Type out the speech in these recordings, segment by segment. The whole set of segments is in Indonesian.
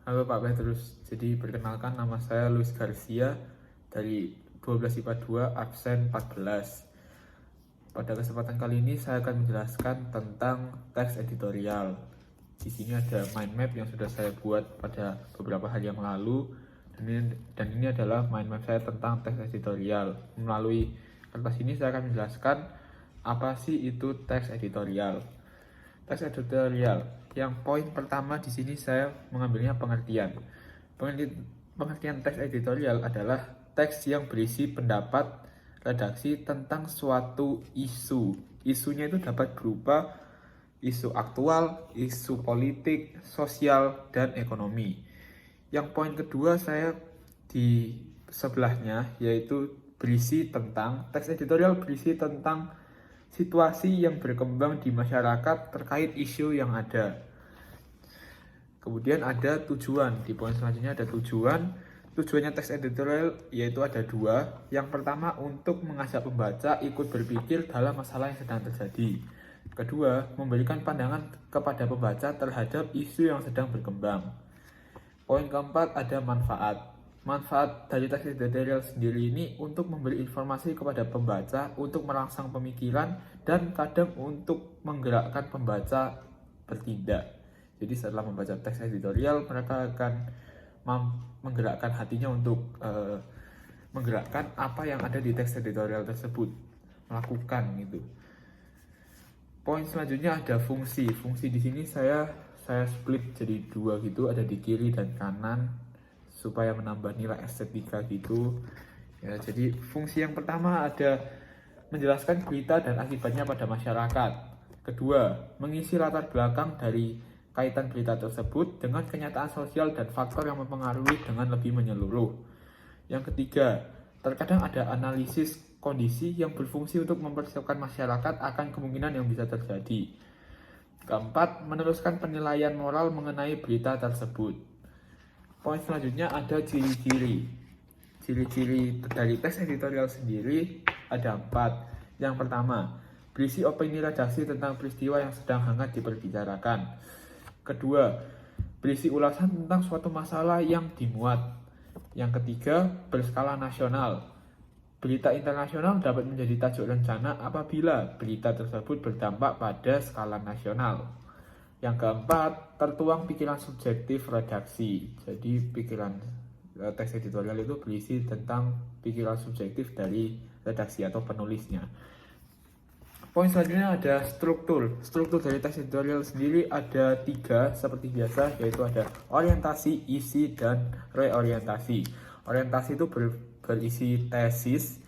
Halo Pak Petrus, jadi perkenalkan nama saya Luis Garcia dari 12 IPA 2 absen 14. Pada kesempatan kali ini saya akan menjelaskan tentang teks editorial. Di sini ada mind map yang sudah saya buat pada beberapa hari yang lalu, dan ini adalah mind map saya tentang teks editorial. Melalui kertas ini saya akan menjelaskan apa sih itu teks editorial. Teks editorial. Yang poin pertama di sini saya mengambilnya pengertian. Pengertian teks editorial adalah teks yang berisi pendapat redaksi tentang suatu isu. Isunya itu dapat berupa isu aktual, isu politik, sosial, dan ekonomi. Yang poin kedua saya di sebelahnya yaitu teks editorial berisi tentang situasi yang berkembang di masyarakat terkait isu yang ada. Kemudian ada tujuan. Di poin selanjutnya ada tujuan. Tujuannya teks editorial yaitu ada dua. Yang pertama untuk mengajak pembaca ikut berpikir dalam masalah yang sedang terjadi. Kedua, memberikan pandangan kepada pembaca terhadap isu yang sedang berkembang. Poin keempat ada manfaat. Manfaat dari teks editorial sendiri ini untuk memberi informasi kepada pembaca, untuk merangsang pemikiran, dan kadang untuk menggerakkan pembaca bertindak. Jadi setelah membaca teks editorial, mereka akan menggerakkan hatinya untuk menggerakkan apa yang ada di teks editorial tersebut, melakukan gitu. Poin selanjutnya ada fungsi. Fungsi di sini saya split jadi dua gitu, ada di kiri dan kanan supaya menambah nilai estetika gitu. Ya, jadi fungsi yang pertama ada menjelaskan berita dan akibatnya pada masyarakat. Kedua, mengisi latar belakang dari kaitan berita tersebut dengan kenyataan sosial dan faktor yang mempengaruhi dengan lebih menyeluruh. Yang ketiga, terkadang ada analisis kondisi yang berfungsi untuk mempersiapkan masyarakat akan kemungkinan yang bisa terjadi. Keempat, meneruskan penilaian moral mengenai berita tersebut. Poin selanjutnya ada ciri-ciri. Ciri-ciri dari teks editorial sendiri ada 4. Yang pertama, berisi opini redaksi tentang peristiwa yang sedang hangat diperbicarakan. Kedua, berisi ulasan tentang suatu masalah yang dimuat. Yang ketiga, berskala nasional. Berita internasional dapat menjadi tajuk rencana apabila berita tersebut berdampak pada skala nasional. Yang keempat, tertuang pikiran subjektif redaksi. Jadi teks editorial itu berisi tentang pikiran subjektif dari redaksi atau penulisnya. Poin selanjutnya ada struktur. Struktur dari teks editorial sendiri ada 3 seperti biasa, yaitu ada orientasi, isi, dan reorientasi. Orientasi itu berisi tesis.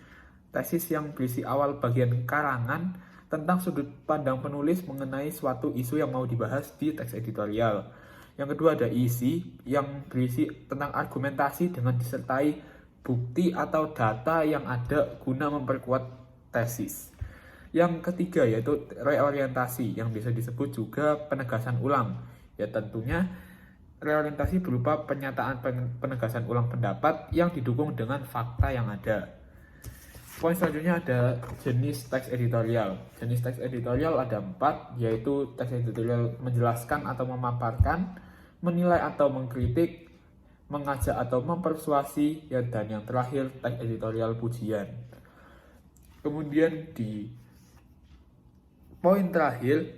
Tesis yang berisi awal bagian karangan tentang sudut pandang penulis mengenai suatu isu yang mau dibahas di teks editorial. Yang kedua ada isi yang berisi tentang argumentasi dengan disertai bukti atau data yang ada guna memperkuat tesis. Yang ketiga yaitu reorientasi yang bisa disebut juga penegasan ulang. Ya tentunya reorientasi berupa penyataan penegasan ulang pendapat yang didukung dengan fakta yang ada. Poin selanjutnya ada jenis teks editorial. Jenis teks editorial ada 4, yaitu teks editorial menjelaskan atau memaparkan, menilai atau mengkritik, mengajak atau mempersuasi, dan yang terakhir teks editorial pujian. Kemudian di poin terakhir,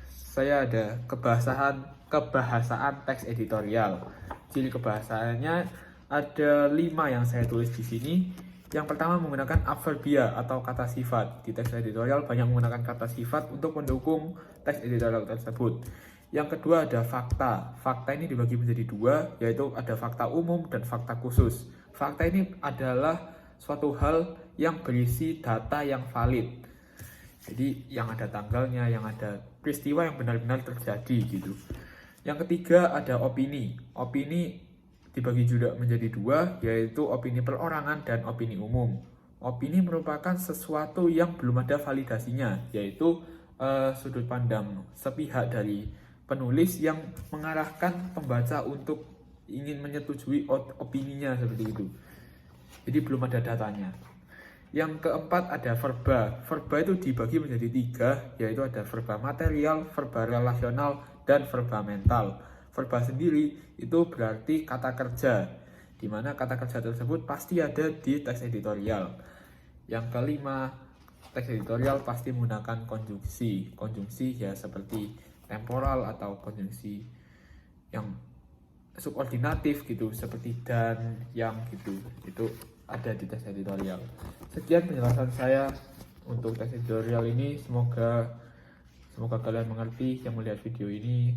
saya ada kebahasaan teks editorial. Ciri kebahasaannya ada 5 yang saya tulis di sini. Yang pertama menggunakan adverbia atau kata sifat. Di teks editorial banyak menggunakan kata sifat untuk mendukung teks editorial tersebut. Yang kedua ada fakta. Fakta ini dibagi menjadi 2, yaitu ada fakta umum dan fakta khusus. Fakta ini adalah suatu hal yang berisi data yang valid. Jadi yang ada tanggalnya, yang ada peristiwa yang benar-benar terjadi gitu. Yang ketiga ada opini. Opini dibagi juga menjadi 2, yaitu opini perorangan dan opini umum. Opini merupakan sesuatu yang belum ada validasinya, yaitu sudut pandang sepihak dari penulis yang mengarahkan pembaca untuk ingin menyetujui opininya seperti itu. Jadi belum ada datanya. Yang keempat ada verba. Verba itu dibagi menjadi 3, yaitu ada verba material, verba relasional, dan verba mental. verba sendiri itu berarti kata kerja, di mana kata kerja tersebut pasti ada di teks editorial. Yang kelima, teks editorial pasti menggunakan konjungsi. Konjungsi ya seperti temporal atau konjungsi yang subordinatif gitu, seperti dan, yang gitu. Itu ada di teks editorial. Sekian penjelasan saya untuk teks editorial ini. Semoga kalian mengerti yang melihat video ini.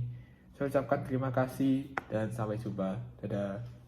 Saya ucapkan terima kasih dan sampai jumpa. Dadah.